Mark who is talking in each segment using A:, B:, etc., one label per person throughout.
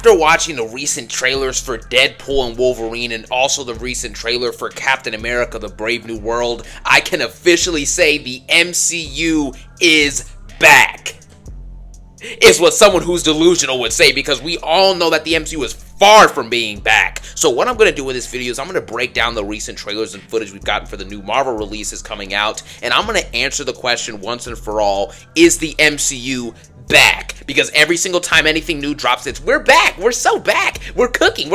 A: After watching the recent trailers for Deadpool and Wolverine and also the recent trailer for Captain America: The Brave New World, I can officially say the MCU is back. Is what someone who's delusional would say, because we all know that the MCU is far from being back. So what I'm going to do in this video is I'm going to break down the recent trailers and footage we've gotten for the new Marvel releases coming out, and I'm going to answer the question once and for all, is the MCU back? Because every single time anything new drops, it's we're back, we're so back, we're cooking.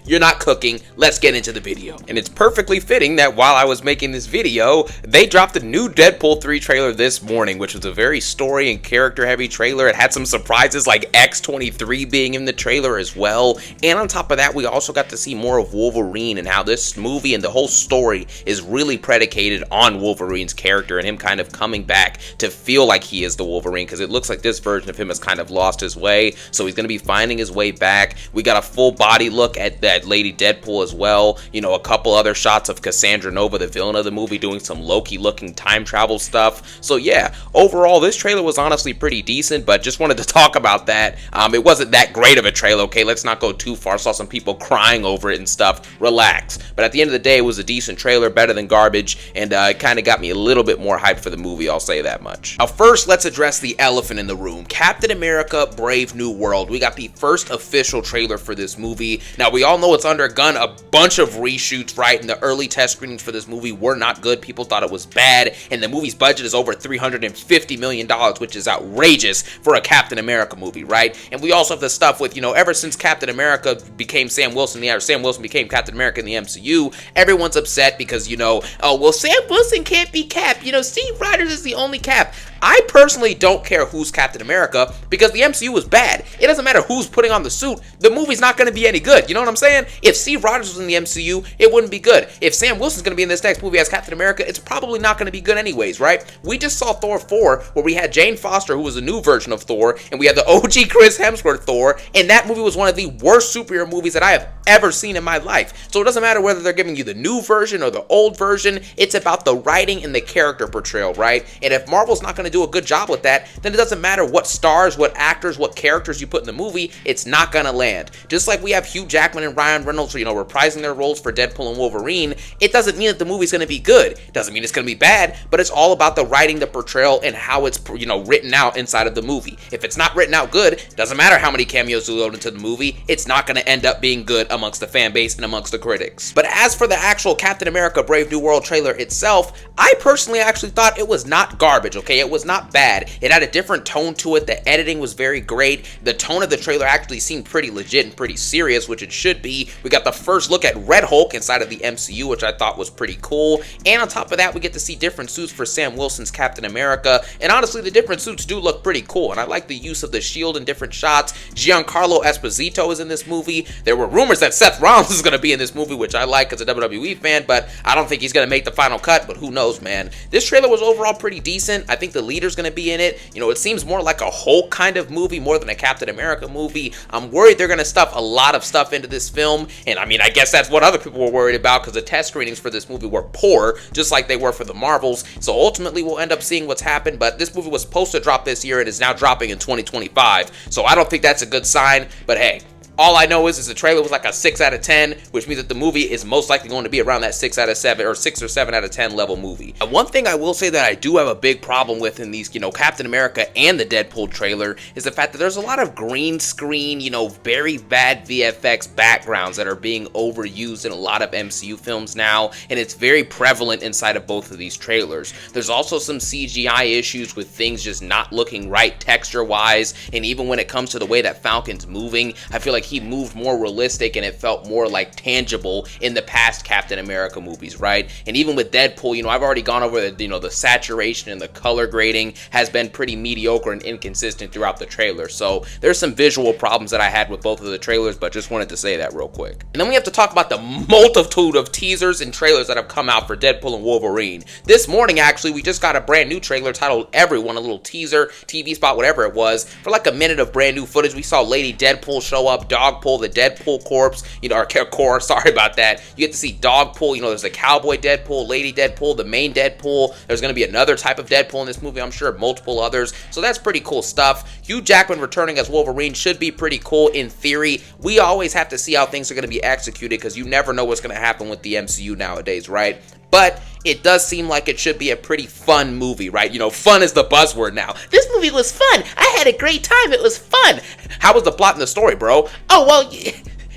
A: You're not cooking. Let's get into the video. And it's perfectly fitting that while I was making this video, they dropped a new Deadpool 3 trailer this morning, which was a very story and character heavy trailer. It had some surprises like X-23 being in the trailer as well, and on top of that, we also got to see more of Wolverine and how this movie and the whole story is really predicated on Wolverine's character and him kind of coming back to feel like he is the Wolverine, because it looks like this version of him has kind of lost his way, so he's going to be finding his way back. We got a full body look at that Lady Deadpool as well, you know, a couple other shots of Cassandra Nova, the villain of the movie, doing some Loki looking time travel stuff. So yeah, overall this trailer was honestly pretty decent, but just wanted to talk about that. It wasn't that great of a trailer, okay? Let's not go too far. Saw some people crying over it and stuff. Relax. But at the end of the day, it was a decent trailer, better than garbage, and it kind of got me a little bit more hyped for the movie, I'll say that much. Now first, let's address the elephant in the room. Captain America: Brave New World. We got the first official trailer for this movie. Now we all know it's undergone a bunch of reshoots, right? And the early test screenings for this movie were not good. People thought it was bad, and the movie's budget is over $350 million, which is outrageous for a Captain America movie, right? And we also have the stuff with, you know, ever since Captain America became Sam Wilson, Sam Wilson became Captain America in the MCU, everyone's upset because, you know, oh, well, Sam Wilson can't be Cap. You know, Steve Rogers is the only Cap. I personally don't care who's Captain America, because the MCU is bad. It doesn't matter who's putting on the suit. The movie's not going to be any good. You know what I'm saying? If Steve Rogers was in the MCU, it wouldn't be good. If Sam Wilson's going to be in this next movie as Captain America, it's probably not going to be good anyways, right? We just saw Thor 4, where we had Jane Foster, who was a new version of Thor, and we had the OG Chris Hemsworth Thor, and that movie was one of the worst superhero movies that I have ever seen in my life. So it doesn't matter whether they're giving you the new version or the old version. It's about the writing and the character portrayal, right? And if Marvel's not going to do a good job with that, then it doesn't matter what stars, what actors, what characters you put in the movie, it's not gonna land. Just like we have Hugh Jackman and Ryan Reynolds, you know, reprising their roles for Deadpool and Wolverine, it doesn't mean that the movie's gonna be good. It doesn't mean it's gonna be bad, but it's all about the writing, the portrayal, and how it's, you know, written out inside of the movie. If it's not written out good, doesn't matter how many cameos you load into the movie, it's not gonna end up being good amongst the fan base and amongst the critics. But as for the actual Captain America: Brave New World trailer itself, I personally actually thought it was not garbage, okay? It was not bad. It had a different tone to it. The editing was very great. The tone of the trailer actually seemed pretty legit and pretty serious, which it should be. We got the first look at Red Hulk inside of the MCU, which I thought was pretty cool. And on top of that, we get to see different suits for Sam Wilson's Captain America. And honestly, the different suits do look pretty cool. And I like the use of the shield in different shots. Giancarlo Esposito is in this movie. There were rumors that Seth Rollins is going to be in this movie, which I like as a WWE fan, but I don't think he's going to make the final cut, but who knows, man. This trailer was overall pretty decent. I think the leader's going to be in it. You know, it seems more like a Hulk kind of movie more than a Captain America movie. I'm worried they're going to stuff a lot of stuff into this film, and I mean, I guess that's what other people were worried about, because the test screenings for this movie were poor, just like they were for the Marvels. So ultimately, we'll end up seeing what's happened, but this movie was supposed to drop this year and is now dropping in 2025, so I don't think that's a good sign, but hey. All I know is the trailer was like a 6 out of 10, which means that the movie is most likely going to be around that 6 out of 7 or 6 or 7 out of 10 level movie. And one thing I will say that I do have a big problem with in these, you know, Captain America and the Deadpool trailer is the fact that there's a lot of green screen, you know, very bad VFX backgrounds that are being overused in a lot of MCU films now, and it's very prevalent inside of both of these trailers. There's also some CGI issues with things just not looking right texture-wise, and even when it comes to the way that Falcon's moving, I feel like he moved more realistic and it felt more like tangible in the past Captain America movies, right? And even with Deadpool, you know, I've already gone over the, you know, the saturation and the color grading has been pretty mediocre and inconsistent throughout the trailer. So there's some visual problems that I had with both of the trailers, but just wanted to say that real quick. And then we have to talk about the multitude of teasers and trailers that have come out for Deadpool and Wolverine. This morning, actually, we just got a brand new trailer titled Everyone, a little teaser, TV spot, whatever it was, for like a minute of brand new footage. We saw Lady Deadpool show up, Dogpool, the Deadpool corpse, or core, sorry about that. You get to see Dogpool, there's a cowboy Deadpool, lady Deadpool, the main Deadpool. There's going to be another type of Deadpool in this movie, I'm sure, multiple others. So that's pretty cool stuff. Hugh Jackman returning as Wolverine should be pretty cool in theory. We always have to see how things are going to be executed because you never know what's going to happen with the MCU nowadays, right? But it does seem like it should be a pretty fun movie, right? Fun is the buzzword now. This movie was fun. I had a great time. It was fun. How was the plot and the story, bro? Oh, well,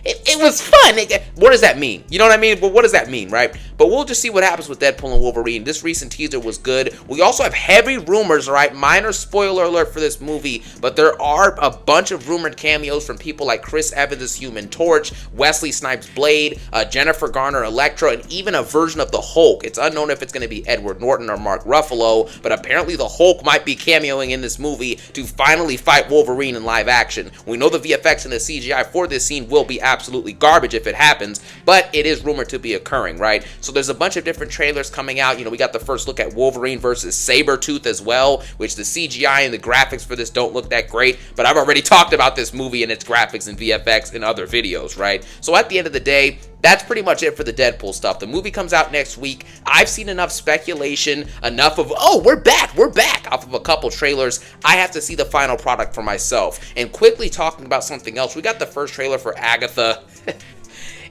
A: it was fun. What does that mean? You know what I mean? Well, what does that mean, right? But we'll just see what happens with Deadpool and Wolverine. This recent teaser was good. We also have heavy rumors, right? Minor spoiler alert for this movie, but there are a bunch of rumored cameos from people like Chris Evans as Human Torch, Wesley Snipes Blade, Jennifer Garner Elektra, and even a version of the Hulk. It's unknown if it's going to be Edward Norton or Mark Ruffalo, but apparently the Hulk might be cameoing in this movie to finally fight Wolverine in live action. We know the VFX and the CGI for this scene will be absolutely garbage if it happens, but it is rumored to be occurring, right? So there's a bunch of different trailers coming out. We got the first look at Wolverine versus Sabretooth as well, which the CGI and the graphics for this don't look that great, but I've already talked about this movie and its graphics and VFX in other videos, right? So at the end of the day, that's pretty much it for the Deadpool stuff. The movie comes out next week. I've seen enough speculation, enough of, oh, we're back, off of a couple trailers. I have to see the final product for myself. And quickly talking about something else, we got the first trailer for Agatha.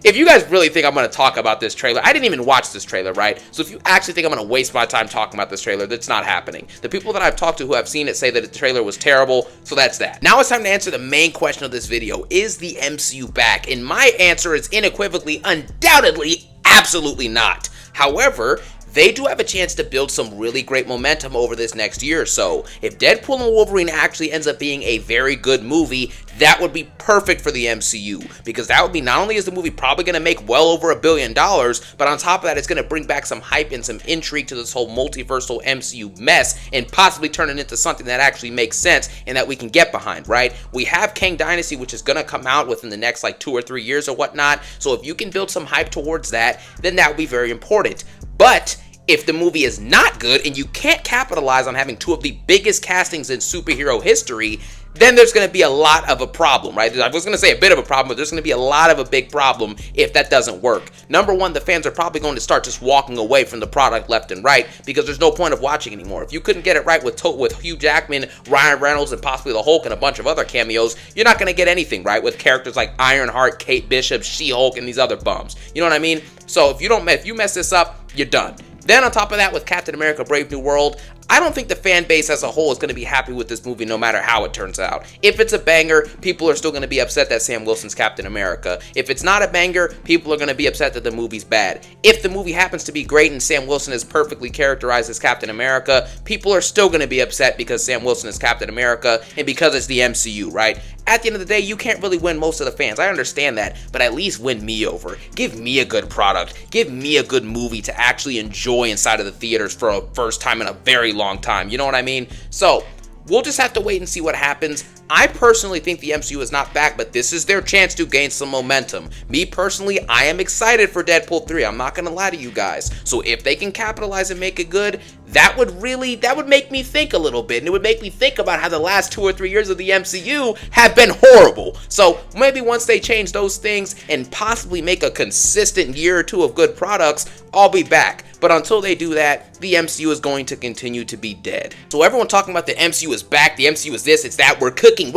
A: If you guys really think I'm going to talk about this trailer, I didn't even watch this trailer, right? So if you actually think I'm going to waste my time talking about this trailer, that's not happening. The people that I've talked to who have seen it say that the trailer was terrible, so that's that. Now it's time to answer the main question of this video. Is the MCU back? And my answer is unequivocally, undoubtedly, absolutely not. However, they do have a chance to build some really great momentum over this next year or so. If Deadpool and Wolverine actually ends up being a very good movie, that would be perfect for the MCU, because that would be, not only is the movie probably going to make well over $1 billion, but on top of that, it's going to bring back some hype and some intrigue to this whole multiversal MCU mess and possibly turn it into something that actually makes sense and that we can get behind, right? We have Kang Dynasty, which is going to come out within the next 2 or 3 years or whatnot, so if you can build some hype towards that, then that would be very important. But if the movie is not good and you can't capitalize on having two of the biggest castings in superhero history, then there's going to be a lot of a problem, right? I was going to say a bit of a problem, but there's going to be a lot of a big problem if that doesn't work. Number one, the fans are probably going to start just walking away from the product left and right because there's no point of watching anymore. If you couldn't get it right with Hugh Jackman, Ryan Reynolds, and possibly the Hulk and a bunch of other cameos, you're not going to get anything right with characters like Ironheart, Kate Bishop, She-Hulk, and these other bums. You know what I mean? So if you mess this up, you're done. Then on top of that, with Captain America Brave New World, I don't think the fan base as a whole is going to be happy with this movie no matter how it turns out. If it's a banger, people are still going to be upset that Sam Wilson's Captain America. If it's not a banger, people are going to be upset that the movie's bad. If the movie happens to be great and Sam Wilson is perfectly characterized as Captain America, people are still going to be upset because Sam Wilson is Captain America and because it's the MCU, right? At the end of the day, you can't really win most of the fans. I understand that, but at least win me over. Give me a good product. Give me a good movie to actually enjoy inside of the theaters for a first time in a very long time. You know what I mean? So we'll just have to wait and see what happens. I personally think the MCU is not back, but this is their chance to gain some momentum. Me personally, I am excited for Deadpool 3. I'm not going to lie to you guys. So if they can capitalize and make it good, that would make me think a little bit. And it would make me think about how the last 2 or 3 years of the MCU have been horrible. So maybe once they change those things and possibly make a consistent year or two of good products, I'll be back. But until they do that, the MCU is going to continue to be dead. So everyone talking about the MCU is back, the MCU is this, it's that, we're cooking,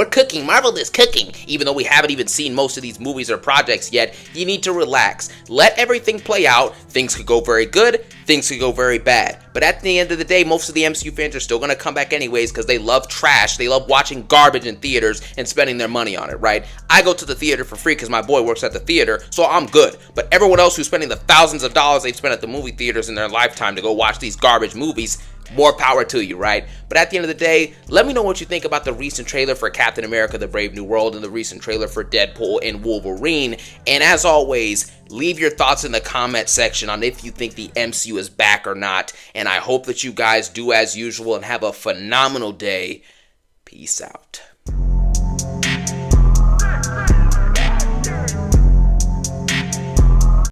A: Marvel is cooking. Even though we haven't even seen most of these movies or projects yet, you need to relax. Let everything play out. Things could go very good, things could go very bad. But at the end of the day, most of the MCU fans are still going to come back anyways because they love trash. They love watching garbage in theaters and spending their money on it, right? I go to the theater for free because my boy works at the theater, so I'm good. But everyone else who's spending the thousands of dollars they've spent at the movie theaters in their lifetime to go watch these garbage movies, more power to you, right? But at the end of the day, let me know what you think about the recent trailer for Captain America The Brave New World and the recent trailer for Deadpool and Wolverine. And as always, leave your thoughts in the comment section on if you think the MCU is back or not. And I hope that you guys do as usual and have a phenomenal day. Peace out.